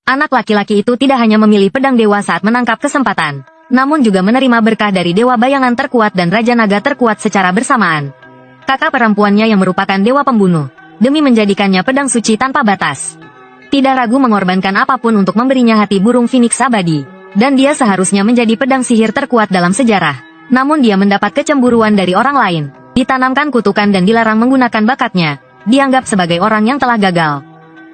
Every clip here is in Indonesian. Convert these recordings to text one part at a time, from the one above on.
Anak laki-laki itu tidak hanya memilih pedang dewa saat menangkap kesempatan, namun juga menerima berkah dari dewa bayangan terkuat dan raja naga terkuat secara bersamaan. Kakak perempuannya yang merupakan dewa pembunuh, demi menjadikannya pedang suci tanpa batas. Tidak ragu mengorbankan apapun untuk memberinya hati burung Phoenix abadi, dan dia seharusnya menjadi pedang sihir terkuat dalam sejarah. Namun dia mendapat kecemburuan dari orang lain, ditanamkan kutukan dan dilarang menggunakan bakatnya, dianggap sebagai orang yang telah gagal.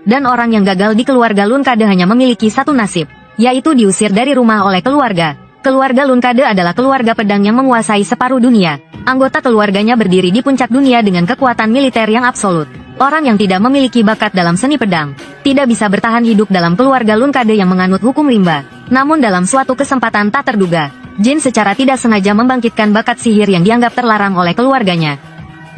Dan orang yang gagal di keluarga Lunkade hanya memiliki satu nasib, yaitu diusir dari rumah oleh keluarga. Keluarga Lunkade adalah keluarga pedang yang menguasai separuh dunia. Anggota keluarganya berdiri di puncak dunia dengan kekuatan militer yang absolut. Orang yang tidak memiliki bakat dalam seni pedang, tidak bisa bertahan hidup dalam keluarga Lunkade yang menganut hukum rimba. Namun dalam suatu kesempatan tak terduga, Jin secara tidak sengaja membangkitkan bakat sihir yang dianggap terlarang oleh keluarganya.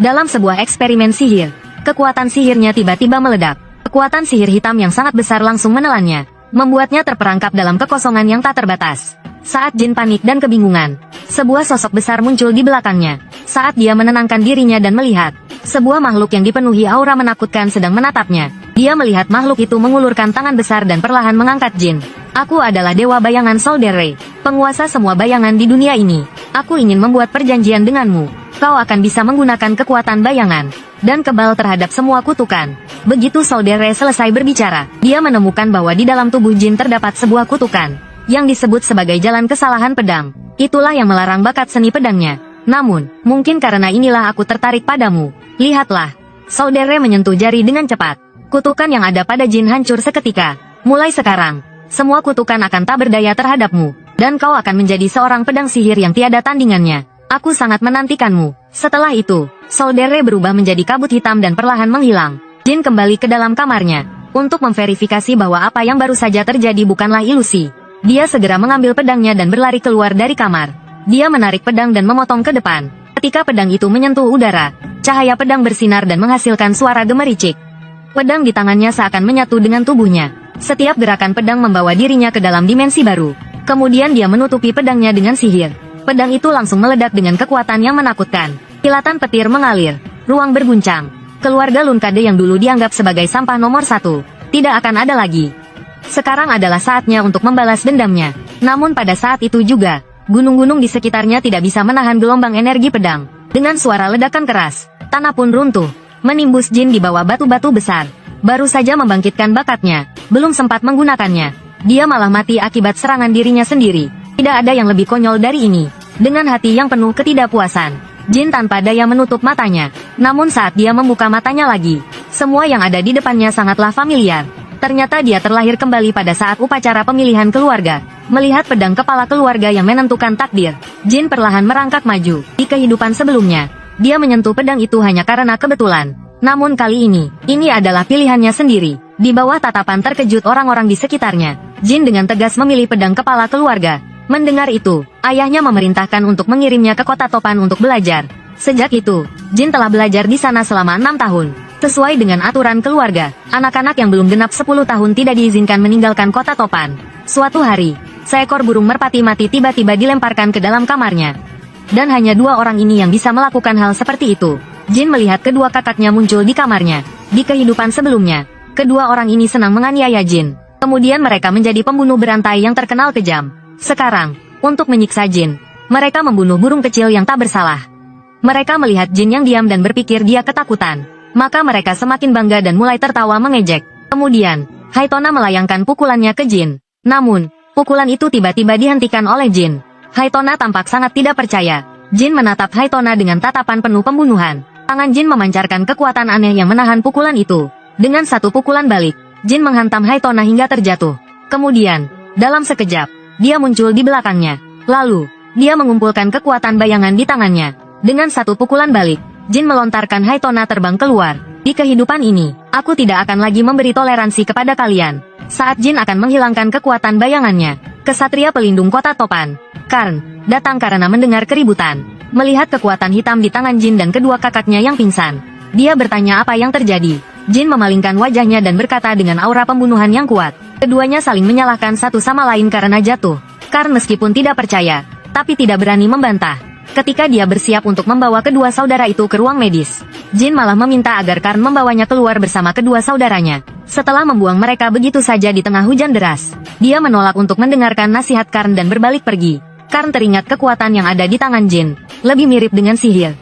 Dalam sebuah eksperimen sihir, kekuatan sihirnya tiba-tiba meledak. Kekuatan sihir hitam yang sangat besar langsung menelannya, membuatnya terperangkap dalam kekosongan yang tak terbatas. Saat Jin panik dan kebingungan, sebuah sosok besar muncul di belakangnya. Saat dia menenangkan dirinya dan melihat sebuah makhluk yang dipenuhi aura menakutkan sedang menatapnya, dia melihat makhluk itu mengulurkan tangan besar dan perlahan mengangkat Jin. Aku adalah Dewa Bayangan Soldere, penguasa semua bayangan di dunia ini. Aku ingin membuat perjanjian denganmu. Kau akan bisa menggunakan kekuatan bayangan dan kebal terhadap semua kutukan. Begitu Soldere selesai berbicara, dia menemukan bahwa di dalam tubuh Jin terdapat sebuah kutukan yang disebut sebagai jalan kesalahan pedang. Itulah yang melarang bakat seni pedangnya. Namun, mungkin karena inilah aku tertarik padamu. Lihatlah. Soldere menyentuh jari dengan cepat. Kutukan yang ada pada Jin hancur seketika. Mulai sekarang, semua kutukan akan tak berdaya terhadapmu, dan kau akan menjadi seorang pedang sihir yang tiada tandingannya. Aku sangat menantikanmu. Setelah itu, Soldere berubah menjadi kabut hitam dan perlahan menghilang. Jin kembali ke dalam kamarnya untuk memverifikasi bahwa apa yang baru saja terjadi bukanlah ilusi. Dia segera mengambil pedangnya dan berlari keluar dari kamar. Dia menarik pedang dan memotong ke depan. Ketika pedang itu menyentuh udara, cahaya pedang bersinar dan menghasilkan suara gemericik. Pedang di tangannya seakan menyatu dengan tubuhnya. Setiap gerakan pedang membawa dirinya ke dalam dimensi baru. Kemudian dia menutupi pedangnya dengan sihir. Pedang itu langsung meledak dengan kekuatan yang menakutkan. Kilatan petir mengalir. Ruang berguncang. Keluarga Lunkade yang dulu dianggap sebagai sampah nomor 1, tidak akan ada lagi. Sekarang adalah saatnya untuk membalas dendamnya. Namun pada saat itu juga, gunung-gunung di sekitarnya tidak bisa menahan gelombang energi pedang. Dengan suara ledakan keras, tanah pun runtuh, menimbus Jin di bawah batu-batu besar. Baru saja membangkitkan bakatnya, belum sempat menggunakannya, dia malah mati akibat serangan dirinya sendiri. Tidak ada yang lebih konyol dari ini. Dengan hati yang penuh ketidakpuasan, Jin tanpa daya menutup matanya. Namun saat dia membuka matanya lagi, semua yang ada di depannya sangatlah familiar. Ternyata dia terlahir kembali pada saat upacara pemilihan keluarga. Melihat pedang kepala keluarga yang menentukan takdir, Jin perlahan merangkak maju. Di kehidupan sebelumnya, dia menyentuh pedang itu hanya karena kebetulan. Namun kali ini adalah pilihannya sendiri. Di bawah tatapan terkejut orang-orang di sekitarnya, Jin dengan tegas memilih pedang kepala keluarga. Mendengar itu, ayahnya memerintahkan untuk mengirimnya ke kota Topan untuk belajar. Sejak itu, Jin telah belajar di sana selama 6 tahun. Sesuai dengan aturan keluarga, anak-anak yang belum genap 10 tahun tidak diizinkan meninggalkan kota Topan. Suatu hari, seekor burung merpati mati tiba-tiba dilemparkan ke dalam kamarnya. Dan hanya 2 orang ini yang bisa melakukan hal seperti itu. Jin melihat kedua kakaknya muncul di kamarnya. Di kehidupan sebelumnya, kedua orang ini senang menganiaya Jin. Kemudian mereka menjadi pembunuh berantai yang terkenal kejam. Sekarang, untuk menyiksa Jin, mereka membunuh burung kecil yang tak bersalah. Mereka melihat Jin yang diam dan berpikir dia ketakutan. Maka mereka semakin bangga dan mulai tertawa mengejek. Kemudian, Haitona melayangkan pukulannya ke Jin. Namun, pukulan itu tiba-tiba dihentikan oleh Jin. Haitona tampak sangat tidak percaya. Jin menatap Haitona dengan tatapan penuh pembunuhan. Tangan Jin memancarkan kekuatan aneh yang menahan pukulan itu. Dengan satu pukulan balik, Jin menghantam Haitona hingga terjatuh. Kemudian, dalam sekejap, dia muncul di belakangnya. Lalu, dia mengumpulkan kekuatan bayangan di tangannya. Dengan satu pukulan balik, Jin melontarkan Haitona terbang keluar. Di kehidupan ini, aku tidak akan lagi memberi toleransi kepada kalian. Saat Jin akan menghilangkan kekuatan bayangannya, kesatria pelindung kota Topan, Karn, datang karena mendengar keributan. Melihat kekuatan hitam di tangan Jin dan kedua kakaknya yang pingsan, dia bertanya apa yang terjadi. Jin memalingkan wajahnya dan berkata dengan aura pembunuhan yang kuat. Keduanya saling menyalahkan satu sama lain karena jatuh. Karn meskipun tidak percaya, tapi tidak berani membantah. Ketika dia bersiap untuk membawa kedua saudara itu ke ruang medis, Jin malah meminta agar Karn membawanya keluar bersama kedua saudaranya. Setelah membuang mereka begitu saja di tengah hujan deras, dia menolak untuk mendengarkan nasihat Karn dan berbalik pergi. Karn teringat kekuatan yang ada di tangan Jin, lebih mirip dengan sihir.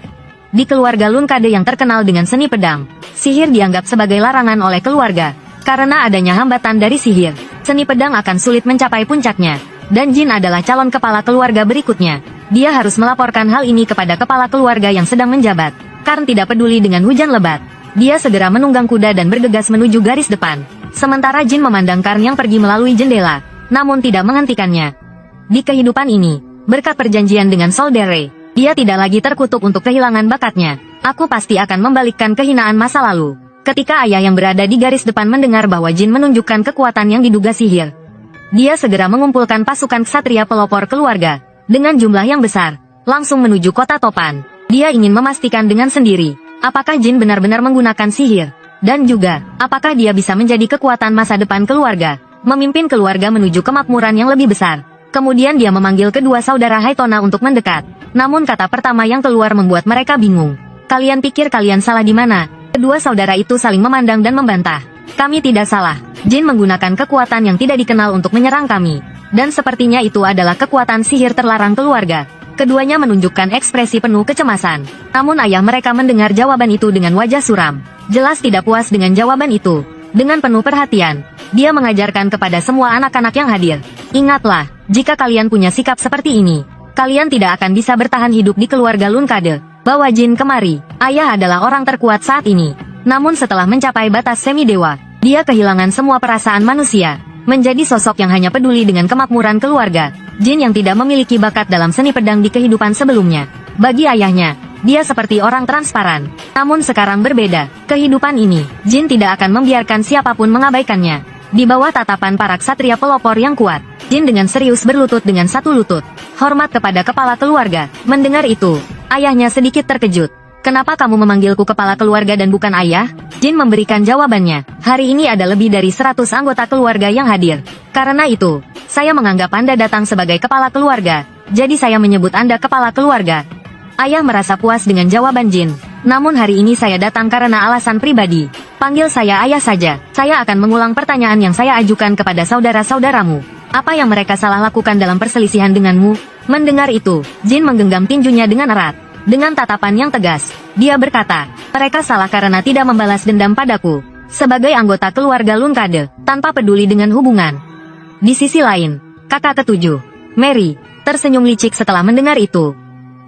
Di keluarga Lun Kade yang terkenal dengan seni pedang, sihir dianggap sebagai larangan oleh keluarga. Karena adanya hambatan dari sihir, seni pedang akan sulit mencapai puncaknya. Dan Jin adalah calon kepala keluarga berikutnya. Dia harus melaporkan hal ini kepada kepala keluarga yang sedang menjabat. Karn tidak peduli dengan hujan lebat. Dia segera menunggang kuda dan bergegas menuju garis depan. Sementara Jin memandang Karn yang pergi melalui jendela, namun tidak menghentikannya. Di kehidupan ini, berkat perjanjian dengan Soldere, dia tidak lagi terkutuk untuk kehilangan bakatnya. Aku pasti akan membalikkan kehinaan masa lalu. Ketika ayah yang berada di garis depan mendengar bahwa Jin menunjukkan kekuatan yang diduga sihir, dia segera mengumpulkan pasukan ksatria pelopor keluarga, dengan jumlah yang besar, langsung menuju kota Topan. Dia ingin memastikan dengan sendiri, apakah Jin benar-benar menggunakan sihir, dan juga, apakah dia bisa menjadi kekuatan masa depan keluarga, memimpin keluarga menuju kemakmuran yang lebih besar. Kemudian dia memanggil kedua saudara Haitona untuk mendekat. Namun kata pertama yang keluar membuat mereka bingung. Kalian pikir kalian salah di mana? Kedua saudara itu saling memandang dan membantah. Kami tidak salah. Jin menggunakan kekuatan yang tidak dikenal untuk menyerang kami. Dan sepertinya itu adalah kekuatan sihir terlarang keluarga. Keduanya menunjukkan ekspresi penuh kecemasan. Namun ayah mereka mendengar jawaban itu dengan wajah suram. Jelas tidak puas dengan jawaban itu. Dengan penuh perhatian, dia mengajarkan kepada semua anak-anak yang hadir. Ingatlah, jika kalian punya sikap seperti ini, kalian tidak akan bisa bertahan hidup di keluarga Lun Kade. Bawa Jin kemari. Ayah adalah orang terkuat saat ini. Namun setelah mencapai batas semi-dewa, dia kehilangan semua perasaan manusia. Menjadi sosok yang hanya peduli dengan kemakmuran keluarga. Jin yang tidak memiliki bakat dalam seni pedang di kehidupan sebelumnya. Bagi ayahnya, dia seperti orang transparan. Namun sekarang berbeda. Kehidupan ini, Jin tidak akan membiarkan siapapun mengabaikannya. Di bawah tatapan para ksatria pelopor yang kuat, Jin dengan serius berlutut dengan satu lutut. Hormat kepada kepala keluarga. Mendengar itu, ayahnya sedikit terkejut. Kenapa kamu memanggilku kepala keluarga dan bukan ayah? Jin memberikan jawabannya. Hari ini ada lebih dari 100 anggota keluarga yang hadir. Karena itu, saya menganggap Anda datang sebagai kepala keluarga. Jadi saya menyebut Anda kepala keluarga. Ayah merasa puas dengan jawaban Jin. Namun hari ini saya datang karena alasan pribadi. Panggil saya ayah saja. Saya akan mengulang pertanyaan yang saya ajukan kepada saudara-saudaramu. Apa yang mereka salah lakukan dalam perselisihan denganmu? Mendengar itu, Jin menggenggam tinjunya dengan erat. Dengan tatapan yang tegas, dia berkata, mereka salah karena tidak membalas dendam padaku. Sebagai anggota keluarga Lun Kade, tanpa peduli dengan hubungan. Di sisi lain, kakak ketujuh, Mary, tersenyum licik setelah mendengar itu.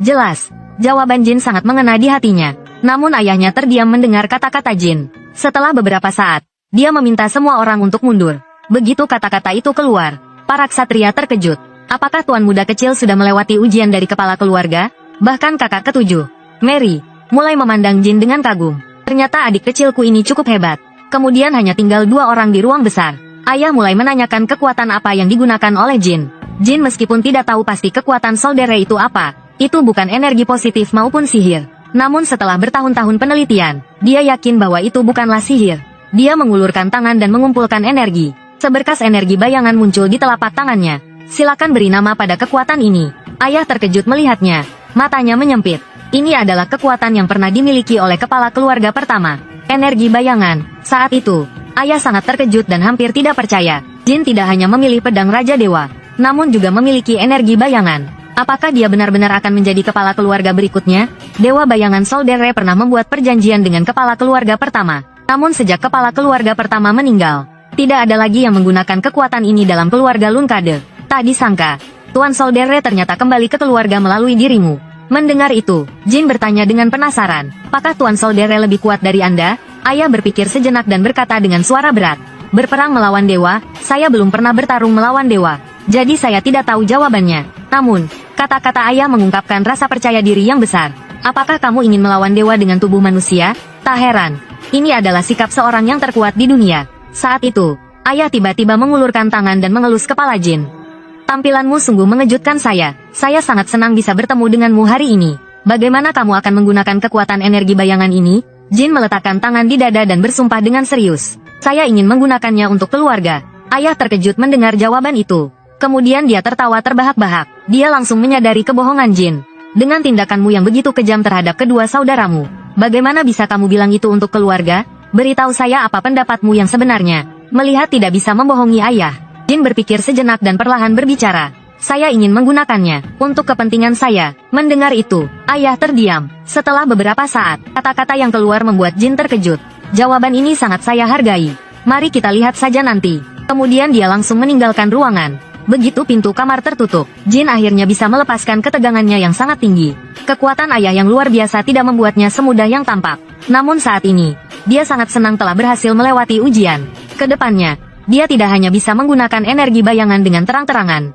Jelas, jawaban Jin sangat mengena di hatinya. Namun ayahnya terdiam mendengar kata-kata Jin. Setelah beberapa saat, dia meminta semua orang untuk mundur. Begitu kata-kata itu keluar, para ksatria terkejut. Apakah tuan muda kecil sudah melewati ujian dari kepala keluarga? Bahkan kakak ketujuh, Mary, mulai memandang Jin dengan kagum. Ternyata adik kecilku ini cukup hebat. Kemudian hanya tinggal 2 orang di ruang besar. Ayah mulai menanyakan kekuatan apa yang digunakan oleh Jin. Jin meskipun tidak tahu pasti kekuatan Soldere itu apa, itu bukan energi positif maupun sihir. Namun setelah bertahun-tahun penelitian, dia yakin bahwa itu bukanlah sihir. Dia mengulurkan tangan dan mengumpulkan energi. Seberkas energi bayangan muncul di telapak tangannya. Silakan beri nama pada kekuatan ini. Ayah terkejut melihatnya. Matanya menyempit. Ini adalah kekuatan yang pernah dimiliki oleh kepala keluarga pertama. Energi bayangan. Saat itu, ayah sangat terkejut dan hampir tidak percaya. Jin tidak hanya memilih pedang Raja Dewa, namun juga memiliki energi bayangan. Apakah dia benar-benar akan menjadi kepala keluarga berikutnya? Dewa bayangan Soldere pernah membuat perjanjian dengan kepala keluarga pertama. Namun sejak kepala keluarga pertama meninggal, tidak ada lagi yang menggunakan kekuatan ini dalam keluarga Lun Kade. Tak disangka, Tuan Soldere ternyata kembali ke keluarga melalui dirimu. Mendengar itu, Jin bertanya dengan penasaran, apakah Tuan Soldere lebih kuat dari Anda? Ayah berpikir sejenak dan berkata dengan suara berat, berperang melawan dewa, saya belum pernah bertarung melawan dewa, jadi saya tidak tahu jawabannya. Namun, kata-kata ayah mengungkapkan rasa percaya diri yang besar. Apakah kamu ingin melawan dewa dengan tubuh manusia? Tak heran, ini adalah sikap seorang yang terkuat di dunia. Saat itu, ayah tiba-tiba mengulurkan tangan dan mengelus kepala Jin. Tampilanmu sungguh mengejutkan saya. Saya sangat senang bisa bertemu denganmu hari ini. Bagaimana kamu akan menggunakan kekuatan energi bayangan ini? Jin meletakkan tangan di dada dan bersumpah dengan serius. Saya ingin menggunakannya untuk keluarga. Ayah terkejut mendengar jawaban itu. Kemudian dia tertawa terbahak-bahak. Dia langsung menyadari kebohongan Jin. Dengan tindakanmu yang begitu kejam terhadap kedua saudaramu, bagaimana bisa kamu bilang itu untuk keluarga? Beritahu saya apa pendapatmu yang sebenarnya. Melihat tidak bisa membohongi ayah, Jin berpikir sejenak dan perlahan berbicara. Saya ingin menggunakannya untuk kepentingan saya. Mendengar itu, ayah terdiam. Setelah beberapa saat, kata-kata yang keluar membuat Jin terkejut. Jawaban ini sangat saya hargai. Mari kita lihat saja nanti. Kemudian dia langsung meninggalkan ruangan. Begitu pintu kamar tertutup, Jin akhirnya bisa melepaskan ketegangannya yang sangat tinggi. Kekuatan ayah yang luar biasa tidak membuatnya semudah yang tampak. Namun saat ini, dia sangat senang telah berhasil melewati ujian. Kedepannya, dia tidak hanya bisa menggunakan energi bayangan dengan terang-terangan,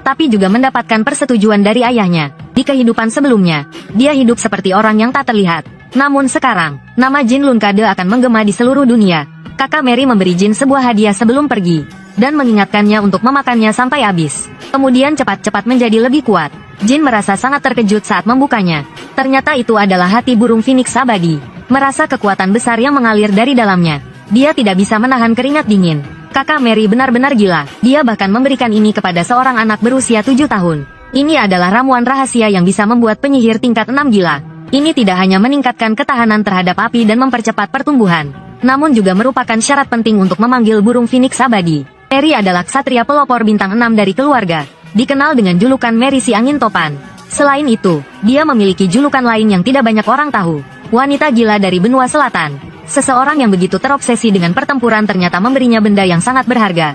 tapi juga mendapatkan persetujuan dari ayahnya. Di kehidupan sebelumnya, dia hidup seperti orang yang tak terlihat. Namun sekarang, nama Jin Lunkade akan menggema di seluruh dunia. Kakak Mary memberi Jin sebuah hadiah sebelum pergi, dan mengingatkannya untuk memakannya sampai habis. Kemudian cepat-cepat menjadi lebih kuat. Jin merasa sangat terkejut saat membukanya. Ternyata itu adalah hati burung Phoenix abadi. Merasa kekuatan besar yang mengalir dari dalamnya, dia tidak bisa menahan keringat dingin. Kakak Mary benar-benar gila. Dia bahkan memberikan ini kepada seorang anak berusia 7 tahun. Ini adalah ramuan rahasia yang bisa membuat penyihir tingkat 6 gila. Ini tidak hanya meningkatkan ketahanan terhadap api dan mempercepat pertumbuhan, namun juga merupakan syarat penting untuk memanggil burung Phoenix abadi. Mary adalah ksatria pelopor bintang 6 dari keluarga, dikenal dengan julukan Mary si angin topan. Selain itu, dia memiliki julukan lain yang tidak banyak orang tahu, wanita gila dari benua selatan. Seseorang yang begitu terobsesi dengan pertempuran ternyata memberinya benda yang sangat berharga.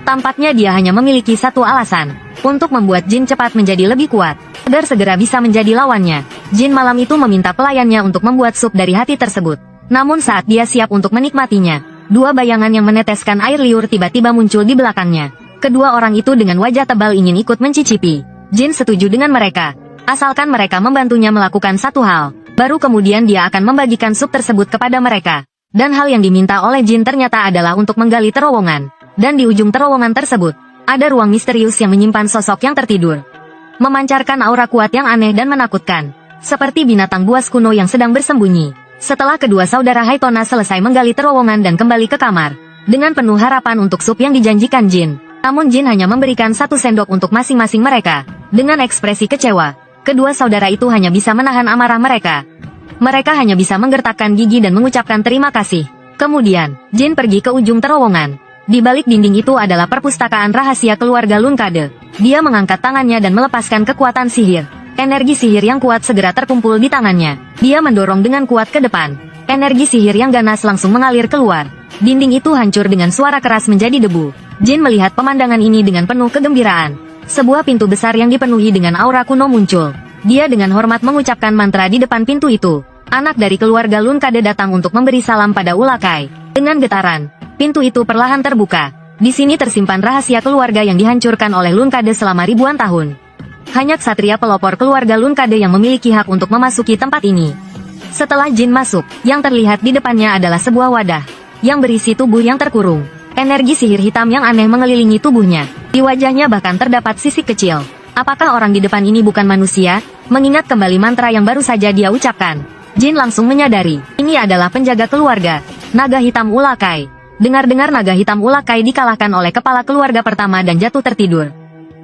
Tampaknya dia hanya memiliki satu alasan, untuk membuat Jin cepat menjadi lebih kuat, agar segera bisa menjadi lawannya. Jin malam itu meminta pelayannya untuk membuat sup dari hati tersebut. Namun saat dia siap untuk menikmatinya, dua bayangan yang meneteskan air liur tiba-tiba muncul di belakangnya. Kedua orang itu dengan wajah tebal ingin ikut mencicipi. Jin setuju dengan mereka, asalkan mereka membantunya melakukan satu hal. Baru kemudian dia akan membagikan sup tersebut kepada mereka. Dan hal yang diminta oleh Jin ternyata adalah untuk menggali terowongan. Dan di ujung terowongan tersebut, ada ruang misterius yang menyimpan sosok yang tertidur, memancarkan aura kuat yang aneh dan menakutkan, seperti binatang buas kuno yang sedang bersembunyi. Setelah kedua saudara Haitona selesai menggali terowongan dan kembali ke kamar, dengan penuh harapan untuk sup yang dijanjikan Jin, namun Jin hanya memberikan 1 sendok untuk masing-masing mereka. Dengan ekspresi kecewa, kedua saudara itu hanya bisa menahan amarah mereka. Mereka hanya bisa menggertakkan gigi dan mengucapkan terima kasih. Kemudian, Jin pergi ke ujung terowongan. Di balik dinding itu adalah perpustakaan rahasia keluarga Lunkade. Dia mengangkat tangannya dan melepaskan kekuatan sihir. Energi sihir yang kuat segera terkumpul di tangannya. Dia mendorong dengan kuat ke depan. Energi sihir yang ganas langsung mengalir keluar. Dinding itu hancur dengan suara keras menjadi debu. Jin melihat pemandangan ini dengan penuh kegembiraan. Sebuah pintu besar yang dipenuhi dengan aura kuno muncul. Dia dengan hormat mengucapkan mantra di depan pintu itu. Anak dari keluarga Lunkade datang untuk memberi salam pada Ulakai. Dengan getaran, pintu itu perlahan terbuka. Di sini tersimpan rahasia keluarga yang dihancurkan oleh Lunkade selama ribuan tahun. Hanya ksatria pelopor keluarga Lunkade yang memiliki hak untuk memasuki tempat ini. Setelah Jin masuk, yang terlihat di depannya adalah sebuah wadah yang berisi tubuh yang terkurung. Energi sihir hitam yang aneh mengelilingi tubuhnya. Di wajahnya bahkan terdapat sisik kecil. Apakah orang di depan ini bukan manusia? Mengingat kembali mantra yang baru saja dia ucapkan, Jin langsung menyadari, ini adalah penjaga keluarga, naga hitam Ulakai. Dengar-dengar naga hitam Ulakai dikalahkan oleh kepala keluarga pertama dan jatuh tertidur.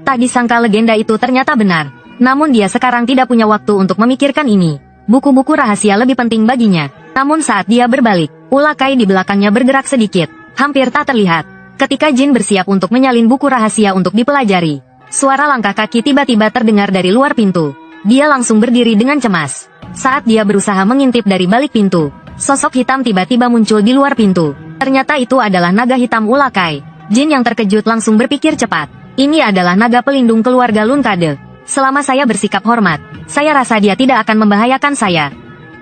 Tak disangka legenda itu ternyata benar. Namun dia sekarang tidak punya waktu untuk memikirkan ini. Buku-buku rahasia lebih penting baginya. Namun saat dia berbalik, Ulakai di belakangnya bergerak sedikit, hampir tak terlihat. Ketika Jin bersiap untuk menyalin buku rahasia untuk dipelajari, suara langkah kaki tiba-tiba terdengar dari luar pintu. Dia langsung berdiri dengan cemas. Saat dia berusaha mengintip dari balik pintu, sosok hitam tiba-tiba muncul di luar pintu. Ternyata itu adalah naga hitam Ulakai. Jin yang terkejut langsung berpikir cepat. Ini adalah naga pelindung keluarga Lunkade. Selama saya bersikap hormat, saya rasa dia tidak akan membahayakan saya.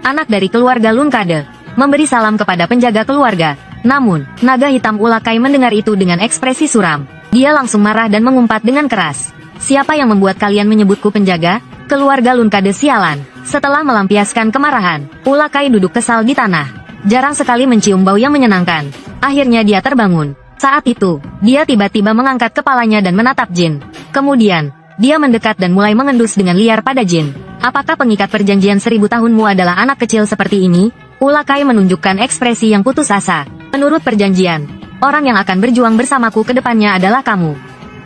Anak dari keluarga Lunkade memberi salam kepada penjaga keluarga. Namun, naga hitam Ulakai mendengar itu dengan ekspresi suram. Dia langsung marah dan mengumpat dengan keras. Siapa yang membuat kalian menyebutku penjaga? Keluarga Lunkade sialan. Setelah melampiaskan kemarahan, Ulakai duduk kesal di tanah. Jarang sekali mencium bau yang menyenangkan. Akhirnya dia terbangun. Saat itu, dia tiba-tiba mengangkat kepalanya dan menatap Jin. Kemudian, dia mendekat dan mulai mengendus dengan liar pada Jin. Apakah pengikat perjanjian 1000 tahunmu adalah anak kecil seperti ini? Ulakai menunjukkan ekspresi yang putus asa. Menurut perjanjian, orang yang akan berjuang bersamaku ke depannya adalah kamu.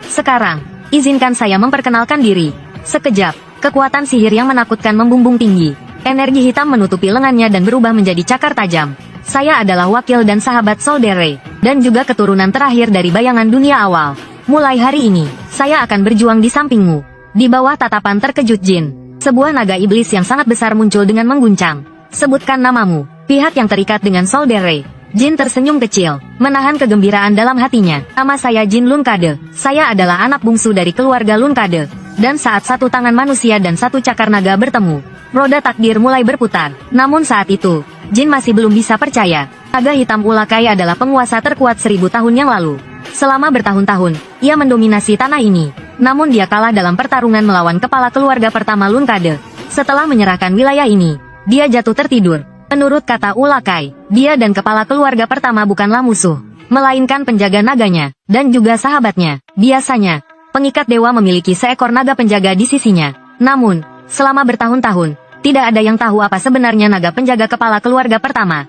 Sekarang, izinkan saya memperkenalkan diri. Sekejap, kekuatan sihir yang menakutkan membumbung tinggi. Energi hitam menutupi lengannya dan berubah menjadi cakar tajam. Saya adalah wakil dan sahabat Soldere, dan juga keturunan terakhir dari bayangan dunia awal. Mulai hari ini, saya akan berjuang di sampingmu. Di bawah tatapan terkejut Jin, sebuah naga iblis yang sangat besar muncul dengan mengguncang. Sebutkan namamu, pihak yang terikat dengan Soldere. Jin tersenyum kecil, menahan kegembiraan dalam hatinya. Nama saya Jin Lunkade. Saya adalah anak bungsu dari keluarga Lunkade. Dan saat satu tangan manusia dan satu cakar naga bertemu, roda takdir mulai berputar. Namun saat itu, Jin masih belum bisa percaya. Naga hitam Ulakai adalah penguasa terkuat 1000 tahun yang lalu. Selama bertahun-tahun, ia mendominasi tanah ini. Namun dia kalah dalam pertarungan melawan kepala keluarga pertama Lunkade. Setelah menyerahkan wilayah ini, dia jatuh tertidur. Menurut kata Ulakai, dia dan kepala keluarga pertama bukanlah musuh, melainkan penjaga naganya, dan juga sahabatnya. Biasanya, pengikat dewa memiliki seekor naga penjaga di sisinya. Namun, selama bertahun-tahun, tidak ada yang tahu apa sebenarnya naga penjaga kepala keluarga pertama.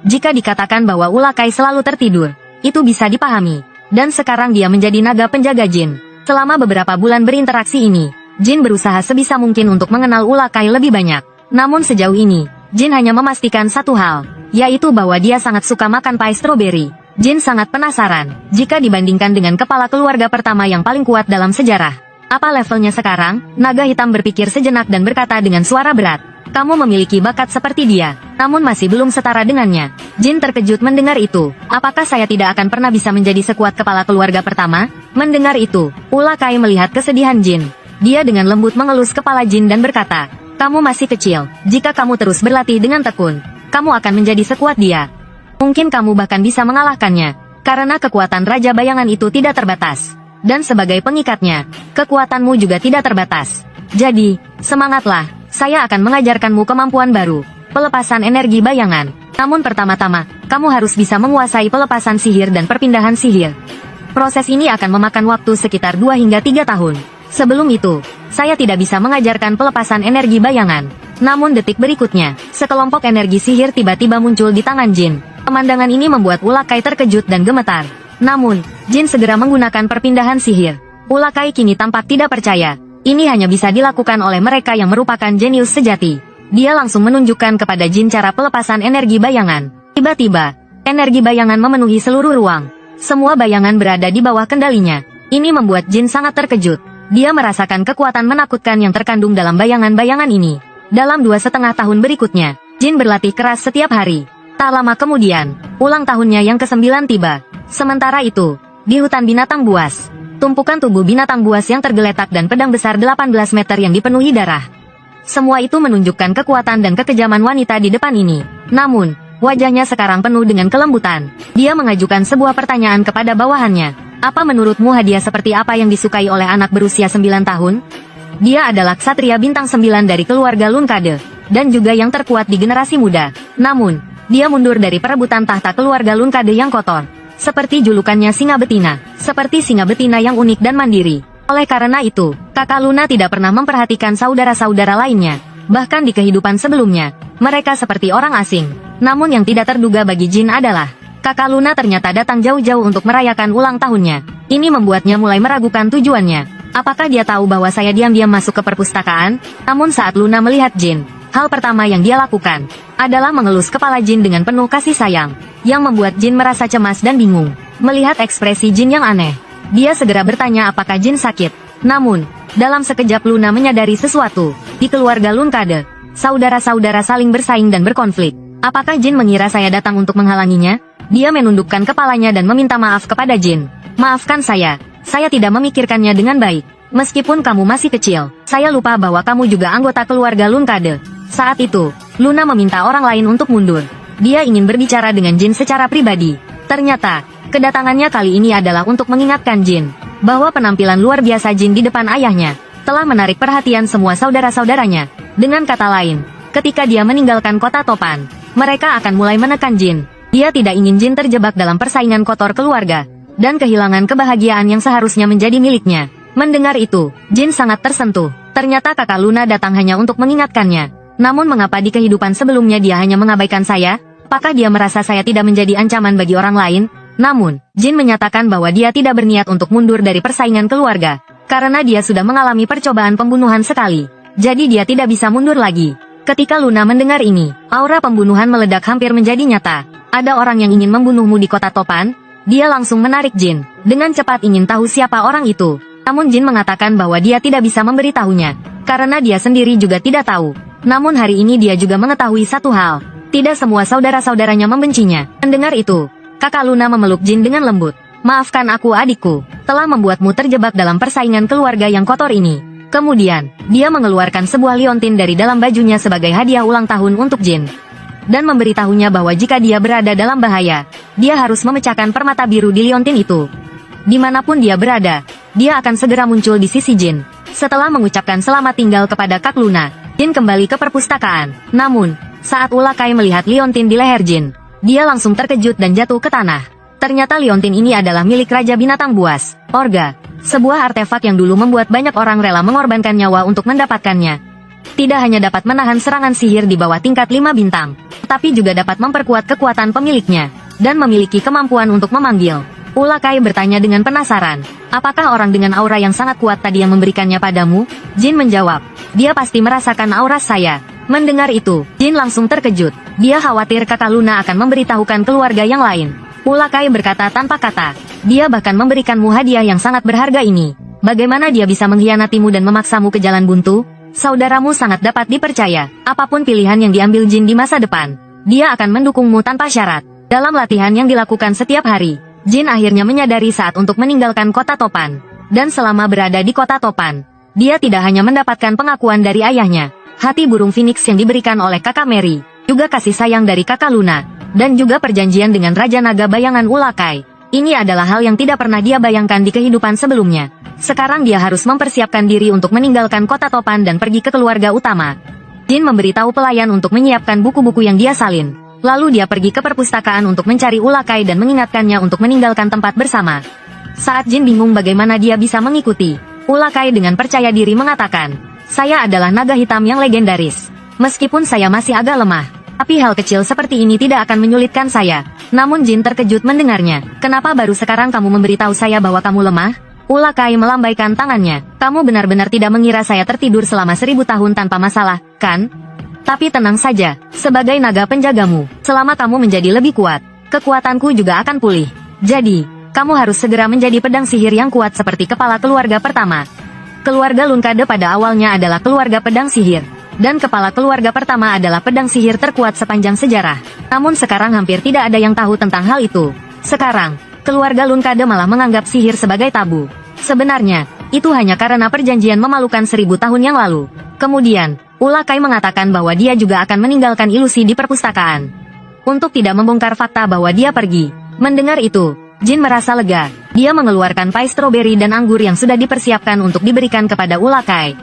Jika dikatakan bahwa Ulakai selalu tertidur, itu bisa dipahami. Dan sekarang dia menjadi naga penjaga Jin. Selama beberapa bulan berinteraksi ini, Jin berusaha sebisa mungkin untuk mengenal Ulakai lebih banyak. Namun sejauh ini, Jin hanya memastikan satu hal, yaitu bahwa dia sangat suka makan pai stroberi. Jin sangat penasaran, jika dibandingkan dengan kepala keluarga pertama yang paling kuat dalam sejarah. Apa levelnya sekarang? Naga hitam berpikir sejenak dan berkata dengan suara berat. Kamu memiliki bakat seperti dia, namun masih belum setara dengannya. Jin terkejut mendengar itu. Apakah saya tidak akan pernah bisa menjadi sekuat kepala keluarga pertama? Mendengar itu, Ulakai melihat kesedihan Jin. Dia dengan lembut mengelus kepala Jin dan berkata, kamu masih kecil. Jika kamu terus berlatih dengan tekun, kamu akan menjadi sekuat dia. Mungkin kamu bahkan bisa mengalahkannya, karena kekuatan Raja Bayangan itu tidak terbatas. Dan sebagai pengikatnya, kekuatanmu juga tidak terbatas. Jadi, semangatlah, saya akan mengajarkanmu kemampuan baru, pelepasan energi bayangan. Namun pertama-tama, kamu harus bisa menguasai pelepasan sihir dan perpindahan sihir. Proses ini akan memakan waktu sekitar 2 hingga 3 tahun. Sebelum itu, saya tidak bisa mengajarkan pelepasan energi bayangan. Namun detik berikutnya, sekelompok energi sihir tiba-tiba muncul di tangan Jin. Pemandangan ini membuat Ulakai terkejut dan gemetar. Namun, Jin segera menggunakan perpindahan sihir. Ulakai kini tampak tidak percaya. Ini hanya bisa dilakukan oleh mereka yang merupakan jenius sejati. Dia langsung menunjukkan kepada Jin cara pelepasan energi bayangan. Tiba-tiba, energi bayangan memenuhi seluruh ruang. Semua bayangan berada di bawah kendalinya. Ini membuat Jin sangat terkejut. Dia merasakan kekuatan menakutkan yang terkandung dalam bayangan-bayangan ini. Dalam 2,5 tahun berikutnya, Jin berlatih keras setiap hari. Tak lama kemudian, ulang tahunnya yang ke-9 tiba. Sementara itu, di hutan binatang buas, tumpukan tubuh binatang buas yang tergeletak dan pedang besar 18 meter yang dipenuhi darah. Semua itu menunjukkan kekuatan dan kekejaman wanita di depan ini. Namun, wajahnya sekarang penuh dengan kelembutan. Dia mengajukan sebuah pertanyaan kepada bawahannya. Apa menurutmu hadiah seperti apa yang disukai oleh anak berusia 9 tahun? Dia adalah ksatria bintang 9 dari keluarga Lunkade, dan juga yang terkuat di generasi muda. Namun, dia mundur dari perebutan tahta keluarga Lunkade yang kotor. Seperti julukannya singa betina, seperti singa betina yang unik dan mandiri. Oleh karena itu, kakak Luna tidak pernah memperhatikan saudara-saudara lainnya. Bahkan di kehidupan sebelumnya, mereka seperti orang asing. Namun yang tidak terduga bagi Jin adalah, kakak Luna ternyata datang jauh-jauh untuk merayakan ulang tahunnya. Ini membuatnya mulai meragukan tujuannya. Apakah dia tahu bahwa saya diam-diam masuk ke perpustakaan? Namun saat Luna melihat Jin, hal pertama yang dia lakukan adalah mengelus kepala Jin dengan penuh kasih sayang, yang membuat Jin merasa cemas dan bingung. Melihat ekspresi Jin yang aneh, dia segera bertanya apakah Jin sakit. Namun, dalam sekejap Luna menyadari sesuatu. Di keluarga Lunkade, saudara-saudara saling bersaing dan berkonflik. Apakah Jin mengira saya datang untuk menghalanginya? Dia menundukkan kepalanya dan meminta maaf kepada Jin. Maafkan saya tidak memikirkannya dengan baik. Meskipun kamu masih kecil, saya lupa bahwa kamu juga anggota keluarga Lunkade. Saat itu, Luna meminta orang lain untuk mundur. Dia ingin berbicara dengan Jin secara pribadi. Ternyata, kedatangannya kali ini adalah untuk mengingatkan Jin bahwa penampilan luar biasa Jin di depan ayahnya telah menarik perhatian semua saudara-saudaranya. Dengan kata lain, ketika dia meninggalkan kota Topan, mereka akan mulai menekan Jin. Dia tidak ingin Jin terjebak dalam persaingan kotor keluarga dan kehilangan kebahagiaan yang seharusnya menjadi miliknya. Mendengar itu, Jin sangat tersentuh. Ternyata kakak Luna datang hanya untuk mengingatkannya. Namun mengapa di kehidupan sebelumnya dia hanya mengabaikan saya? Apakah dia merasa saya tidak menjadi ancaman bagi orang lain? Namun, Jin menyatakan bahwa dia tidak berniat untuk mundur dari persaingan keluarga, karena dia sudah mengalami percobaan pembunuhan sekali. Jadi dia tidak bisa mundur lagi. Ketika Luna mendengar ini, aura pembunuhan meledak hampir menjadi nyata. Ada orang yang ingin membunuhmu di kota Topan? Dia langsung menarik Jin. Dengan cepat ingin tahu siapa orang itu. Namun Jin mengatakan bahwa dia tidak bisa memberitahunya. Karena dia sendiri juga tidak tahu. Namun hari ini dia juga mengetahui satu hal. Tidak semua saudara-saudaranya membencinya. Mendengar itu, kakak Luna memeluk Jin dengan lembut. Maafkan aku adikku, telah membuatmu terjebak dalam persaingan keluarga yang kotor ini. Kemudian, dia mengeluarkan sebuah liontin dari dalam bajunya sebagai hadiah ulang tahun untuk Jin. Dan memberitahunya bahwa jika dia berada dalam bahaya, dia harus memecahkan permata biru di liontin itu. Dimanapun dia berada, dia akan segera muncul di sisi Jin. Setelah mengucapkan selamat tinggal kepada Kak Luna, Jin kembali ke perpustakaan. Namun, saat Ulakai melihat liontin di leher Jin, dia langsung terkejut dan jatuh ke tanah. Ternyata liontin ini adalah milik Raja Binatang Buas, Orga. Sebuah artefak yang dulu membuat banyak orang rela mengorbankan nyawa untuk mendapatkannya. Tidak hanya dapat menahan serangan sihir di bawah tingkat 5 bintang, tapi juga dapat memperkuat kekuatan pemiliknya, dan memiliki kemampuan untuk memanggil. Ulakai bertanya dengan penasaran, apakah orang dengan aura yang sangat kuat tadi yang memberikannya padamu? Jin menjawab, dia pasti merasakan aura saya. Mendengar itu, Jin langsung terkejut. Dia khawatir kakak Luna akan memberitahukan keluarga yang lain. Ulakai berkata tanpa kata, dia bahkan memberikanmu hadiah yang sangat berharga ini. Bagaimana dia bisa mengkhianatimu dan memaksamu ke jalan buntu? Saudaramu sangat dapat dipercaya. Apapun pilihan yang diambil Jin di masa depan, dia akan mendukungmu tanpa syarat. Dalam latihan yang dilakukan setiap hari, Jin akhirnya menyadari saat untuk meninggalkan kota Topan. Dan selama berada di kota Topan, dia tidak hanya mendapatkan pengakuan dari ayahnya, hati burung Phoenix yang diberikan oleh kakak Mary, juga kasih sayang dari kakak Luna, dan juga perjanjian dengan Raja Naga Bayangan Ulakai. Ini adalah hal yang tidak pernah dia bayangkan di kehidupan sebelumnya. Sekarang dia harus mempersiapkan diri untuk meninggalkan kota Topan dan pergi ke keluarga utama. Jin memberitahu pelayan untuk menyiapkan buku-buku yang dia salin. Lalu dia pergi ke perpustakaan untuk mencari Ulakai dan mengingatkannya untuk meninggalkan tempat bersama. Saat Jin bingung bagaimana dia bisa mengikuti, Ulakai dengan percaya diri mengatakan, saya adalah naga hitam yang legendaris. Meskipun saya masih agak lemah, tapi hal kecil seperti ini tidak akan menyulitkan saya. Namun Jin terkejut mendengarnya. Kenapa baru sekarang kamu memberitahu saya bahwa kamu lemah? Ulakai melambaikan tangannya. Kamu benar-benar tidak mengira saya tertidur selama 1000 tahun tanpa masalah, kan? Tapi tenang saja, sebagai naga penjagamu, selama kamu menjadi lebih kuat, kekuatanku juga akan pulih. Jadi, kamu harus segera menjadi pedang sihir yang kuat seperti kepala keluarga pertama. Keluarga Lunkade pada awalnya adalah keluarga pedang sihir, dan kepala keluarga pertama adalah pedang sihir terkuat sepanjang sejarah. Namun sekarang hampir tidak ada yang tahu tentang hal itu. Sekarang, keluarga Lunkade malah menganggap sihir sebagai tabu. Sebenarnya, itu hanya karena perjanjian memalukan 1000 tahun yang lalu. Kemudian, Ulakai mengatakan bahwa dia juga akan meninggalkan ilusi di perpustakaan. Untuk tidak membongkar fakta bahwa dia pergi. Mendengar itu, Jin merasa lega. Dia mengeluarkan pai stroberi dan anggur yang sudah dipersiapkan untuk diberikan kepada Ulakai,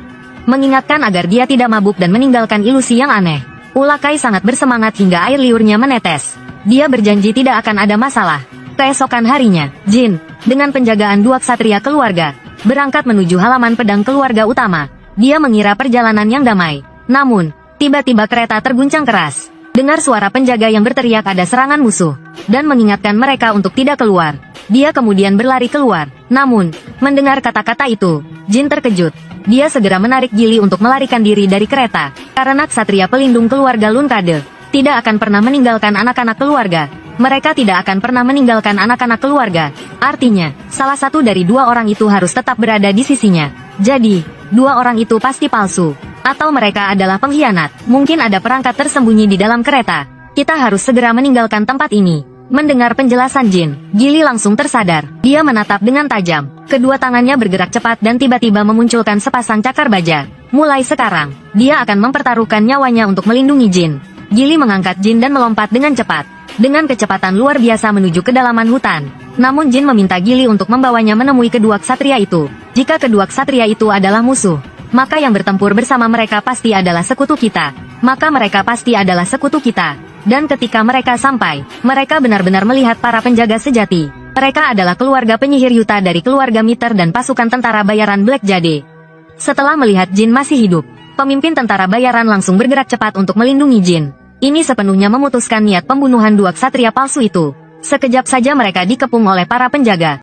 mengingatkan agar dia tidak mabuk dan meninggalkan ilusi yang aneh. Ulakai sangat bersemangat hingga air liurnya menetes. Dia berjanji tidak akan ada masalah. Keesokan harinya, Jin, dengan penjagaan 2 ksatria keluarga, berangkat menuju halaman pedang keluarga utama. Dia mengira perjalanan yang damai. Namun, tiba-tiba kereta terguncang keras. Dengar suara penjaga yang berteriak ada serangan musuh, dan mengingatkan mereka untuk tidak keluar. Dia kemudian berlari keluar. Namun, mendengar kata-kata itu, Jin terkejut. Dia segera menarik Gili untuk melarikan diri dari kereta, karena ksatria pelindung keluarga Lunkade tidak akan pernah meninggalkan anak-anak keluarga. Mereka tidak akan pernah meninggalkan anak-anak keluarga. Artinya, salah satu dari 2 orang itu harus tetap berada di sisinya. Jadi, 2 orang itu pasti palsu. Atau mereka adalah pengkhianat. Mungkin ada perangkat tersembunyi di dalam kereta. Kita harus segera meninggalkan tempat ini. Mendengar penjelasan Jin, Gili langsung tersadar. Dia menatap dengan tajam. Kedua tangannya bergerak cepat dan tiba-tiba memunculkan sepasang cakar baja. Mulai sekarang, dia akan mempertaruhkan nyawanya untuk melindungi Jin. Gili mengangkat Jin dan melompat dengan cepat. Dengan kecepatan luar biasa menuju kedalaman hutan. Namun Jin meminta Gili untuk membawanya menemui kedua ksatria itu. Jika kedua ksatria itu adalah musuh, maka yang bertempur bersama mereka pasti adalah sekutu kita. Maka mereka pasti adalah sekutu kita. Dan ketika mereka sampai, mereka benar-benar melihat para penjaga sejati. Mereka adalah keluarga penyihir Yuta dari keluarga Miter dan pasukan tentara bayaran Black Jade. Setelah melihat Jin masih hidup, pemimpin tentara bayaran langsung bergerak cepat untuk melindungi Jin. Ini sepenuhnya memutuskan niat pembunuhan 2 ksatria palsu itu. Sekejap saja mereka dikepung oleh para penjaga.